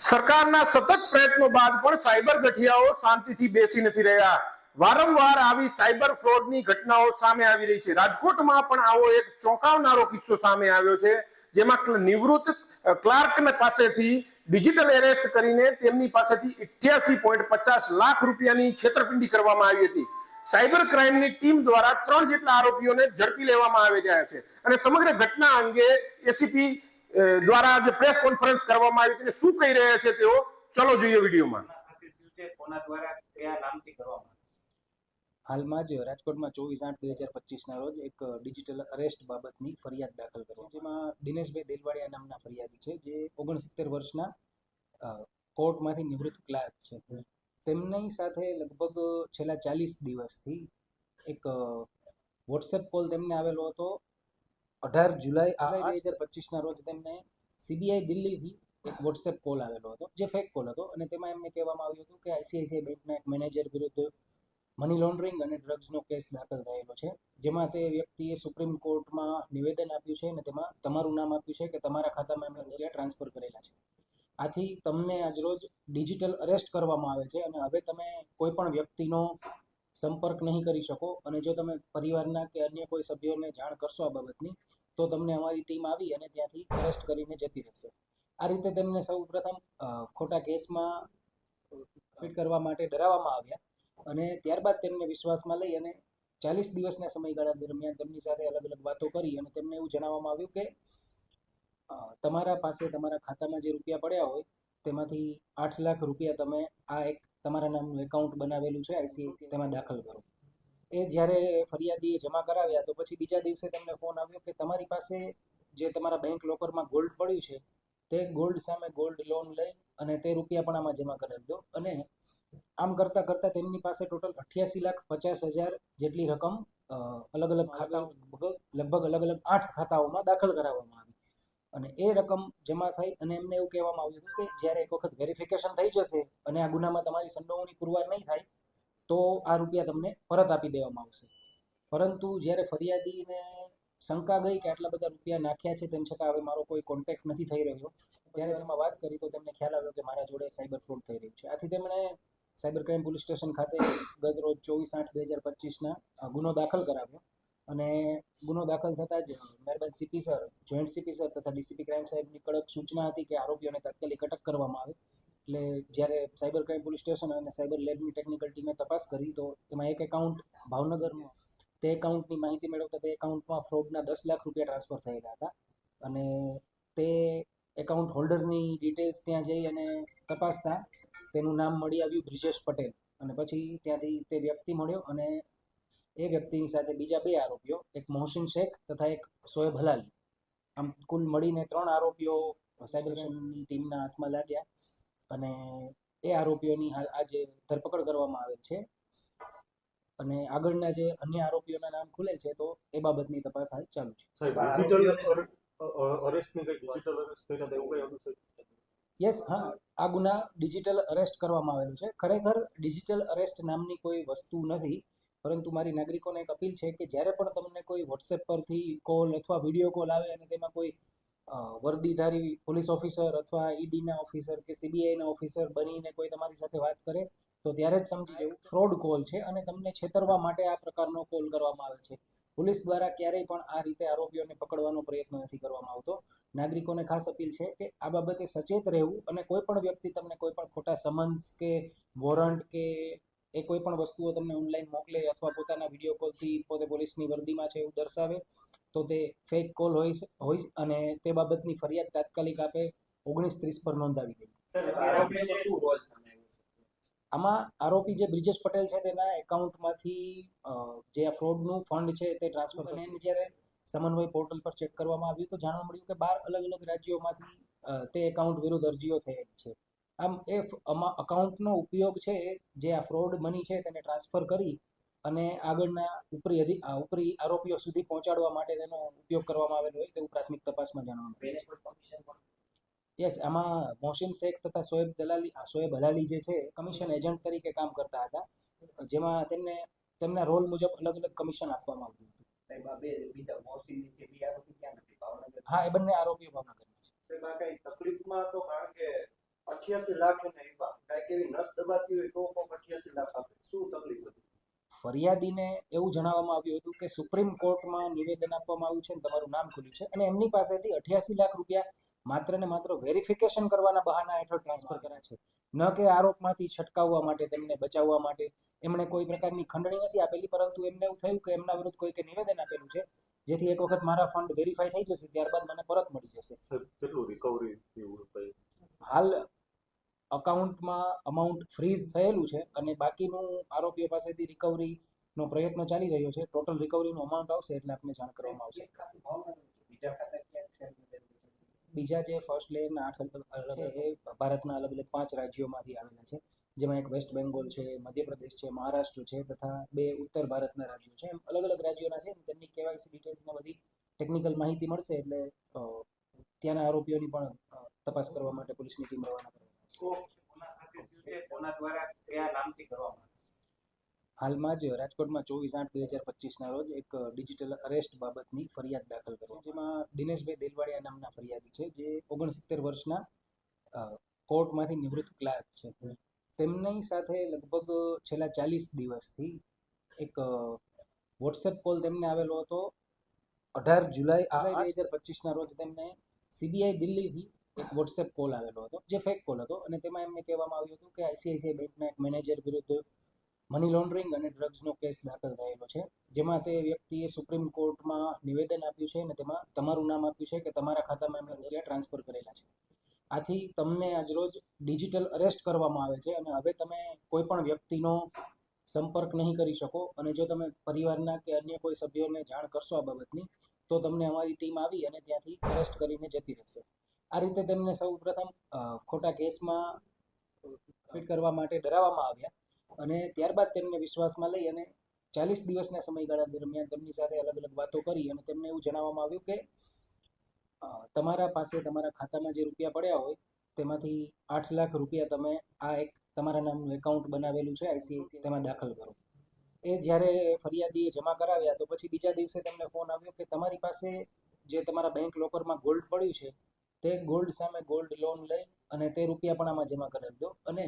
સરકારના સતત પ્રયત્નો બાદ પણ સાયબર ગઠિયાઓ શાંતિથી બેસી નથી રહ્યા. વારંવાર આવી સાયબર ફ્રોડની ઘટનાઓ સામે આવી રહી છે. રાજકોટમાં પણ આવો એક ચોંકાવનારો કિસ્સો સામે આવ્યો છે, જેમાં નિવૃત્ત ક્લાર્ક પાસેથી ડિજિટલ એરેસ્ટ કરીને તેમની પાસેથી 88.50 લાખ રૂપિયાની છેતરપિંડી કરવામાં આવી હતી. સાયબર ક્રાઇમની ટીમ દ્વારા 3 જેટલા આરોપીઓને ઝડપી લેવામાં આવી ગયા છે અને સમગ્ર ઘટના અંગે એસીપી દ્વારા જે પ્રેસ કોન્ફરન્સ કરવામાં આવી છે, શું કહી રહ્યા છે તેઓ, ચલો જોઈએ વિડીયોમાં. હાલમાં જ રાજકોટમાં 24/8/2025 રોજ એક ડિજિટલ અરેસ્ટ બાબતની ફરિયાદ દાખલ કરી, જેમાં દિનેશભાઈ દેલવાડિયા નામના ફરિયાદી છે, જે 69 વર્ષના કોર્ટમાંથી નિવૃત્ત ક્લાર્ક છે. તેમની સાથે લગભગ છેલ્લા 40 દિવસથી એક વોટ્સએપ કોલ તેમને આવેલો હતો. 18 જુલાઈ 2025 રોજ તેમને સીબીઆઈ દિલ્હીથી એક વોટ્સએપ કોલ આવેલો હતો, જે ફેક કોલ હતો, અને તેમાં એમને કહેવામાં આવ્યું હતું કે આઈસીઆઈસીઆઈ બેંકના એક મેનેજર વિરુદ્ધ મની લોન્ડરિંગ અને ડ્રગ્સનો કેસ દાખલ થયેલો છે, જેમાં તે વ્યક્તિએ સુપ્રીમ કોર્ટમાં નિવેદન આપ્યું છે અને તેમાં તમારું નામ આપ્યું છે કે તમારા ખાતામાં એમને રૂપિયા ટ્રાન્સફર કરેલા છે. આથી તમને આજરોજ ડિજિટલ અરેસ્ટ કરવામાં આવે છે અને હવે તમે કોઈ પણ વ્યક્તિનો સંપર્ક નહીં કરી શકો, અને જો તમે પરિવારના કે અન્ય કોઈ સભ્યોને જાણ કરશો આ બાબતની, તો તમને અમારી ટીમ આવી અને ત્યાંથી અરેસ્ટ કરીને જતી રહેશે. આ રીતે તેમને સૌ પ્રથમ ખોટા કેસમાં ફિટ કરવા માટે ડરાવવામાં આવ્યા, અને ત્યારબાદ તેમને વિશ્વાસમાં લઈ અને 40 દિવસના સમયગાળા દરમિયાન તેમની સાથે અલગ અલગ વાતો કરી અને તેમને એવું જણાવવામાં આવ્યું કે તમારા પાસે તમારા ખાતામાં જે રૂપિયા પડ્યા હોય તેમાંથી 8 લાખ રૂપિયા તમે આ એક તમારા નામનું એકાઉન્ટ બનાવેલું છે આઈસીઆઈસીઆઈ, તેમાં દાખલ કરો. એ જ્યારે ફરિયાદીએ જમા કરાવ્યા તો પછી બીજા દિવસે તેમને ફોન આવ્યો કે તમારી પાસે જે તમારા બેંક લોકરમાં ગોલ્ડ પડ્યું છે તે ગોલ્ડ સામે ગોલ્ડ લોન લઈ અને તે રૂપિયા પણ આમાં જમા કરાવી દો. અને આમ કરતાં કરતાં તેમની પાસે ટોટલ 88,50,000 જેટલી રકમ અલગ અલગ ખાતાઓ, લગભગ અલગ અલગ 8 ખાતાઓમાં દાખલ કરાવવામાં આવી. અને એ રકમ જમા થઈ અને એમને એવું કહેવામાં આવ્યું હતું કે જ્યારે એક વખત વેરિફિકેશન થઈ જશે અને આ ગુનામાં તમારી સંડોવણી પુરવાર નહીં થાય તો આ રૂપિયા તમને પરત આપી દેવામાં આવશે. પરંતુ જ્યારે ફરિયાદીને શંકા ગઈ કે આટલા બધા રૂપિયા નાખ્યા છે તેમ છતાં હવે મારો કોઈ કોન્ટેક્ટ નથી થઈ રહ્યો, ત્યારે તેમાં વાત કરી તો તેમને ખ્યાલ આવ્યો કે મારા જોડે સાયબર ફ્રોડ થઈ રહ્યું છે. આથી તેમણે સાયબર ક્રાઇમ પોલીસ સ્ટેશન ખાતે ગત રોજ 24/8/2025 ગુનો દાખલ કરાવ્યો, અને ગુનો દાખલ થતાં જ મહેરબાન CP sir, joint CP sir તથા ડીસીપી ક્રાઇમ સાહેબની કડક સૂચના હતી કે આરોપીઓને તાત્કાલિક અટક કરવામાં આવે. એટલે જ્યારે સાયબર ક્રાઇમ પોલીસ સ્ટેશન અને સાયબર લેબની ટેકનિકલ ટીમે તપાસ કરી તો એમાં એક એકાઉન્ટ ભાવનગરનો, તે એકાઉન્ટની માહિતી મેળવતા તે એકાઉન્ટમાં ફ્રોડના 10 લાખ રૂપિયા ટ્રાન્સફર થયેલા હતા. અને તે એકાઉન્ટ હોલ્ડરની ડિટેલ્સ ત્યાં જઈ અને તપાસતા તેનું નામ મળી આવ્યું બ્રિજેશ પટેલ, અને પછી ત્યાંથી તે વ્યક્તિ મળ્યો અને એ વ્યક્તિની સાથે બીજા 2 આરોપીઓ, એક મોહસિન શેખ તથા એક શોએબ હલાલી, આમ કુલ મળીને 3 આરોપીઓ સાયબર ક્રાઇમની ટીમના હાથમાં લાગ્યા, અને એ આરોપીઓની હાલ આજે ધરપકડ કરવામાં આવે છે. અને આગળના જે અન્ય આરોપીઓના નામ ખુલે છે તો એ બાબતની તપાસ હાલ ચાલુ છે. યસ, હા, આ ગુના ડિજિટલ અરેસ્ટ કરવામાં આવેલું છે. ખરેખર ડિજિટલ અરેસ્ટ નામની કોઈ વસ્તુ નથી, પરંતુ મારી નાગરિકોને એક અપીલ છે કે જ્યારે પણ તમને કોઈ વોટ્સએપ પરથી કોલ અથવા વિડીયો કોલ આવે અને તેમાં કોઈ વર્દીધારી પોલીસ ઓફિસર અથવા ઈડીના ઓફિસર કે સીબીઆઈના ઓફિસર બનીને કોઈ તમારી સાથે વાત કરે તો ત્યારે જ સમજી જવું ફ્રોડ કોલ છે અને તમને છેતરવા માટે આ પ્રકારનો કોલ કરવામાં આવે છે. પોલીસ દ્વારા ક્યારેય પણ આ રીતે આરોપીઓને પકડવાનો પ્રયત્ન નથી કરવામાં આવતો. નાગરિકોને ખાસ અપીલ છે કે આ બાબતે સચેત રહેવું, અને કોઈ પણ વ્યક્તિ તમને કોઈ પણ ખોટા સમન્સ કે વોરંટ કે એ કોઈ પણ વસ્તુઓ તમને ઓનલાઈન મોકલે અથવા પોતાના વિડીયો કોલથી પોતે પોલીસની વર્દીમાં છે એવું દર્શાવે તો તે ફેક કોલ હોય અને તે બાબતની ફરિયાદ તાત્કાલિક આપે 1930 પર નોંધાવી દે. આમાં આરોપી જે બ્રિજેશ પટેલ છે તેના એકાઉન્ટમાંથી જે આ ફ્રોડનું ફંડ છે તે ટ્રાન્સફર થઈને જ્યારે સમન્વય પોર્ટલ પર ચેક કરવામાં આવ્યું તો જાણવા મળ્યું કે 12 અલગ અલગ રાજ્યોમાંથી તે એકાઉન્ટ વિરુદ્ધ અરજીઓ થયેલી છે. આમ એ અકાઉન્ટનો ઉપયોગ છે જે આ ફ્રોડ મની છે તેને ટ્રાન્સફર કરી અને આગળના ઉપરી આરોપીઓ સુધી પહોંચાડવા માટે તેનો ઉપયોગ કરવામાં આવેલો હોય તેવું પ્રાથમિક તપાસમાં જાણવા મળ્યું. યસ, આમાં મોહસિન શેખ તથા શોએબ હલાલી જે છે કમિશન એજન્ટ તરીકે કામ કરતા હતા, જેમાં તેમના રોલ મુજબ અલગ અલગ કમિશન આપવામાં આવ્યું હતું. હા, એ બંને આરોપીઓ ભાવનગરના છે. 88 લાખ એને આપ્યા. કાંઈક એવી નસ દબાતી હોય તો કોક 88 લાખ આપે. શું તકલીફ હતી? ફરિયાદીને એવું જણાવવામાં આવ્યું હતું કે સુપ્રીમ કોર્ટમાં નિવેદન આપવામાં આવ્યું છે અને તમારું નામ ખુલ્યું છે અને એમની પાસેથી 88 લાખ રૂપિયા માત્ર ને માત્ર વેરિફિકેશન કરવાના બહાના હેઠળ ટ્રાન્સફર કર્યા છે, ન કે આરોપમાંથી છટકાવવા માટે, તેમને બચાવવા માટે. એમણે કોઈ પ્રકારની ખંડણી નથી આપેલી, પરંતુ એમને એવું થયું કે એમના વિરુદ્ધ કોઈકે નિવેદન આપેલું છે, જેથી એક વખત મારા ફંડ વેરીફાઈ થઈ જશે ત્યારબાદ મને પરત મળી જશે. કેટલું રિકવરી થયું કઈ? હાલ અકાઉન્ટમાં અમાઉન્ટ ફ્રીઝ થયેલું છે અને બાકીનું આરોપીઓ પાસેથી રિકવરીનો પ્રયત્ન ચાલી રહ્યો છે. ટોટલ રિકવરીનું અમાઉન્ટ આવશે એટલે આપને જાણ કરવામાં આવશે. બીજા જે ફર્સ્ટ લેયરના 8 અલગ એ ભારતના અલગ અલગ 5 રાજ્યોમાંથી આવેલા છે, જેમાં એક વેસ્ટ બેંગોલ છે, મધ્યપ્રદેશ છે, મહારાષ્ટ્ર છે તથા 2 ઉત્તર ભારતના રાજ્યો છે. એમ અલગ અલગ રાજ્યોના છે. તેમની કેવાયસી ડિટેલ્સને બધી ટેકનિકલ માહિતી મળશે એટલે ત્યાંના આરોપીઓની પણ તપાસ કરવા માટે પોલીસની ટીમ રવાના કરવામાં આવશે. હાલમાં જ રાજકોટમાં 24/8/2025 રોજ એક ડિજિટલ અરેસ્ટ બાબતની ફરિયાદ દાખલ કરી, જેમાં દિનેશભાઈ દેલવાડિયા નામના ફરિયાદી છે, જે 69 વર્ષના કોર્ટમાંથી નિવૃત્ત ક્લાર્ક છે. તેમની સાથે લગભગ છેલ્લા 40 દિવસથી એક વોટ્સએપ કોલ તેમને આવેલો હતો. 18 જુલાઈ 2025 રોજ તેમને સીબીઆઈ દિલ્હીથી એક વોટ્સએપ કોલ આવેલો હતો, જે ફેક કોલ હતો અને તેમાં એમને કહેવામાં આવ્યું હતું કે આઈસીઆઈસીઆઈ બેંકના એક મેનેજર વિરુદ્ધ મની લોન્ડરિંગ અને ડ્રગ્સનો કેસ દાખલ થયેલો છે, જેમાં તે વ્યક્તિએ સુપ્રીમ કોર્ટમાં નિવેદન આપ્યું છે અને તેમાં તમારું નામ આપ્યું છે કે તમારા ખાતામાં એમણે રૂપિયા ટ્રાન્સફર કરેલા છે. આથી તમને આજરોજ ડિજિટલ અરેસ્ટ કરવામાં આવે છે અને હવે તમે કોઈ પણ વ્યક્તિનો સંપર્ક નહીં કરી શકો અને જો તમે પરિવારના કે અન્ય કોઈ સભ્યોને જાણ કરશો આ બાબતની તો તમને અમારી ટીમ આવી અને ત્યાંથી અરેસ્ટ કરીને જતી રહેશે. આ રીતે તેમને સૌ પ્રથમ ખોટા કેસમાં ફિટ કરવા માટે ડરાવવામાં આવ્યા અને ત્યારબાદ તેમને વિશ્વાસમાં લઈ અને 40 દિવસના સમયગાળા દરમિયાન તેમની સાથે અલગ અલગ વાતો કરી અને તેમને એવું જણાવવામાં આવ્યું કે તમારા પાસે તમારા ખાતામાં જે રૂપિયા પડ્યા હોય તેમાંથી 8 લાખ રૂપિયા તમે આ એક તમારા નામનું એકાઉન્ટ બનાવેલું છે આઈસીઆઈસીઆઈ, તેમાં દાખલ કરો. એ જ્યારે ફરિયાદીએ જમા કરાવ્યા તો પછી બીજા દિવસે તેમને ફોન આવ્યો કે તમારી પાસે જે તમારા બેંક લોકરમાં ગોલ્ડ પડ્યું છે તે ગોલ્ડ સામે ગોલ્ડ લોન લઈ અને તે રૂપિયા પણ આમાં જમા કરાવી દો. અને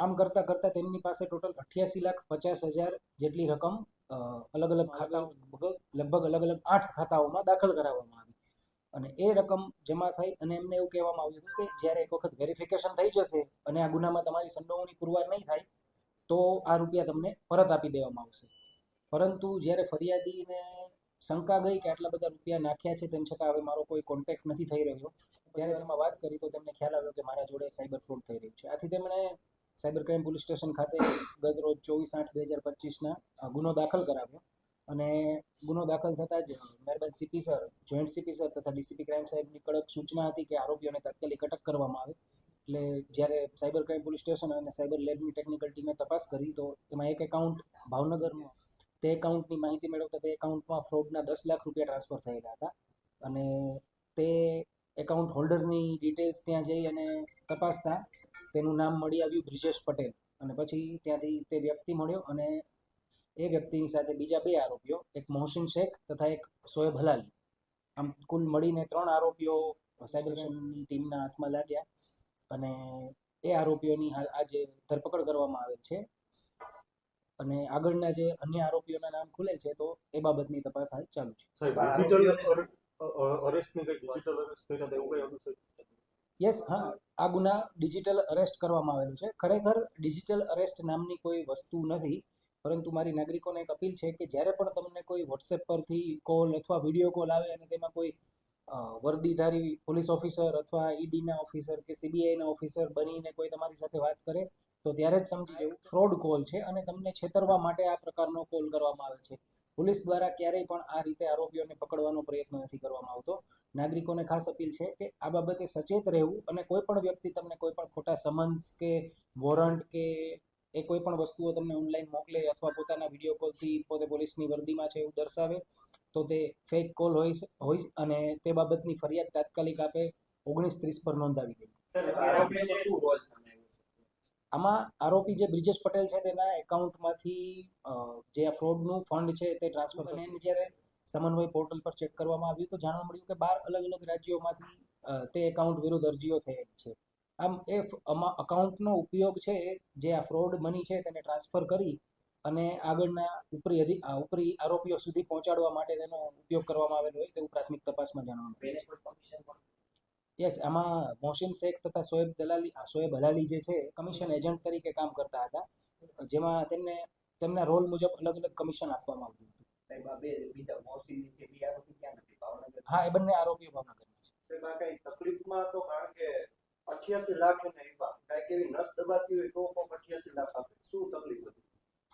આમ કરતાં કરતાં તેમની પાસે ટોટલ 88,50,000 જેટલી રકમ અલગ અલગ ખાતાઓ લગભગ અલગ અલગ 8 ખાતાઓમાં દાખલ કરાવવામાં આવી અને એ રકમ જમા થઈ અને એમને એવું કહેવામાં આવ્યું હતું કે જ્યારે એક વખત વેરિફિકેશન થઈ જશે અને આ ગુનામાં તમારી સંડોવણી પુરવાર નહીં થાય તો આ રૂપિયા તમને પરત આપી દેવામાં આવશે. પરંતુ જ્યારે ફરિયાદીને શંકા ગઈ કે આટલા બધા રૂપિયા નાખ્યા છે તેમ છતાં હવે મારો કોઈ કોન્ટેક્ટ નથી થઈ રહ્યો, ત્યારે તેમાં વાત કરી તો તેમને ખ્યાલ આવ્યો કે મારા જોડે સાયબર ફ્રોડ થઈ રહ્યું છે. આથી તેમણે સાયબર ક્રાઇમ પોલીસ સ્ટેશન ખાતે ગત રોજ 24/8/2025 ગુનો દાખલ કરાવ્યો અને ગુનો દાખલ થતાં જ મહેરબાન CP sir, joint CP sir તથા ડીસીપી ક્રાઇમ સાહેબની કડક સૂચના હતી કે આરોપીઓને તાત્કાલિક અટક કરવામાં આવે. એટલે જ્યારે સાયબર ક્રાઇમ પોલીસ સ્ટેશન અને સાયબર લેબની ટેકનિકલ ટીમે તપાસ કરી તો એમાં એક એકાઉન્ટ ભાવનગરનું, તે એકાઉન્ટની માહિતી મેળવતા તે એકાઉન્ટમાં ફ્રોડના 10 લાખ રૂપિયા ટ્રાન્સફર થયેલા હતા અને તે એકાઉન્ટ હોલ્ડરની ડિટેલ્સ ત્યાં જઈ અને તપાસતા તેનું નામ મળી આવ્યું બ્રિજેશ પટેલ અને પછી ત્યાંથી તે વ્યક્તિ મળ્યો અને એ વ્યક્તિની સાથે બીજા 2 આરોપીઓ, એક મોહસિન શેખ તથા એક શોએબ હલાલી, આમ કુલ મળીને 3 આરોપીઓ સાયબર ક્રાઇમની ટીમના હાથમાં લાગ્યા અને એ આરોપીઓની હાલ આજે ધરપકડ કરવામાં આવે છે અને આગળના જે અન્ય આરોપીઓના નામ ખુલે છે તો એ બાબતની તપાસ હાલ ચાલુ છે. સાહેબ ડિજિટલ અરેસ્ટની કઈ ડિજિટલ અરેસ્ટ કર્યા હતા એવું કઈ હતું સાહેબ? યસ, હા, આ ગુના ડિજિટલ અરેસ્ટ કરવામાં આવેલું છે. ખરેખર ડિજિટલ અરેસ્ટ નામની કોઈ વસ્તુ નથી, પરંતુ મારી નાગરિકોને એક અપીલ છે કે જ્યારે પણ તમને કોઈ વોટ્સએપ પરથી કોલ અથવા વિડીયો કોલ આવે અને તેમાં કોઈ વર્દીધારી પોલીસ ઓફિસર અથવા ઈડીના ઓફિસર કે સીબીઆઈના ઓફિસર બનીને કોઈ તમારી સાથે વાત કરે તો ત્યારે જ સમજી જવું ફ્રોડ કોલ છે અને તમને છેતરવા માટે આ પ્રકારનો કોલ કરવામાં આવે છે. પોલીસ દ્વારા ક્યારેય પણ આ રીતે આરોપીઓને પકડવાનો પ્રયત્ન નથી કરવામાં આવતો. નાગરિકોને ખાસ અપીલ છે કે આ બાબતે સચેત રહેવું અને કોઈ પણ વ્યક્તિ તમને કોઈ પણ ખોટા સમન્સ કે વોરંટ કે એ કોઈ પણ વસ્તુઓ તમને ઓનલાઈન મોકલે અથવા પોતાના વિડીયો કોલથી પોતે પોલીસની વર્દીમાં છે એવું દર્શાવે તો તે ફેક કોલ હોય અને તે બાબતની ફરિયાદ તાત્કાલિક આપે 1930 પર નોંધાવી દે. આમાં આરોપી જે બ્રિજેશ પટેલ છે તેના એકાઉન્ટમાંથી જે આ ફ્રોડનું ફંડ છે તે ટ્રાન્સફર થઈને જ્યારે સમન્વય પોર્ટલ પર ચેક કરવામાં આવ્યું તો જાણવા મળ્યું કે 12 અલગ અલગ રાજ્યોમાંથી તે એકાઉન્ટ વિરુદ્ધ અરજીઓ થયેલી છે આમ એ અકાઉન્ટનો ઉપયોગ છે જે આ ફ્રોડ મની છે તેને ટ્રાન્સફર કરી અને આગળના ઉપરી આરોપીઓ સુધી પહોંચાડવા માટે તેનો ઉપયોગ કરવામાં આવેલો હોય તેવું પ્રાથમિક તપાસમાં જાણવા મળ્યું છે. યસ, આમાં મોહસિન શેખ તથા શોએબ હલાલી જે છે કમિશન એજન્ટ તરીકે કામ કરતા હતા, જેમાં તેમના રોલ મુજબ અલગ અલગ કમિશન આપવામાં આવ્યું હતું. હા, એ બંને આરોપીઓ ભાવનગરના છે. સાહેબ આ કઈ તકલીફમાં તો કારણ કે 88 લાખ એને આપ્યા કઈક એવી નસ દબાતી હોય તો કોક 88 લાખ આપે શું તકલીફ હતી?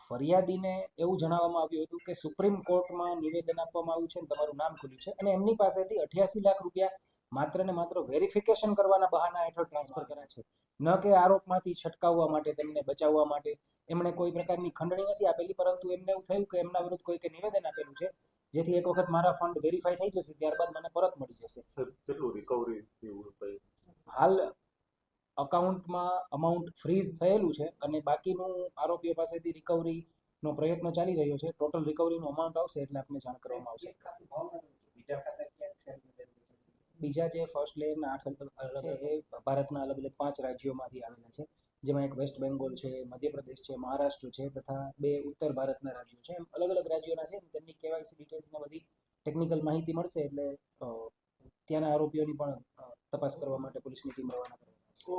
ફરિયાદીને એવું જણાવવામાં આવ્યું હતું કે સુપ્રીમ કોર્ટમાં નિવેદન આપવામાં આવ્યું છે અને તમારું નામ ખુલ્યું છે અને એમની પાસેથી 88 લાખ રૂપિયા માત્ર ને માત્ર વેરિફિકેશન કરવાના બહાના હેઠળ ટ્રાન્સફર કર્યા છે, ન કે આરોપમાંથી છટકાવવા માટે, તેમને બચાવવા માટે. એમણે કોઈ પ્રકારની ખંડણી નથી આપેલી, પરંતુ એમને એવું થયું કે એમના વિરુદ્ધ કોઈકે નિવેદન આપેલું છે, જેથી એક વખત મારા ફંડ વેરીફાઈ થઈ જશે ત્યારબાદ મને પરત મળી જશે. સાહેબ કેટલું રિકવરી થયું ભાઈ? હાલ અકાઉન્ટમાં અમાઉન્ટ ફ્રીઝ થયેલું છે અને બાકીનું આરોપીઓ પાસેથી રિકવરીનો પ્રયત્ન ચાલી રહ્યો છે. ટોટલ રિકવરીનું અમાઉન્ટ આવશે એટલે આપને જાણ કરવામાં આવશે. બીજા જે ફર્સ્ટ લેયરના 8 અલગ છે એ ભારતના અલગ અલગ 5 રાજ્યોમાંથી આવેલા છે, જેમાં એક વેસ્ટ બેંગોલ છે, મધ્યપ્રદેશ છે, મહારાષ્ટ્ર છે તથા 2 ઉત્તર ભારતના રાજ્યો છે. એમ અલગ અલગ રાજ્યોના છે. તેમની કેવાયસી ડિટેલ્સને બધી ટેકનિકલ માહિતી મળશે એટલે ત્યાંના આરોપીઓની પણ તપાસ કરવા માટે પોલીસની ટીમ રવાના કરવામાં આવશે.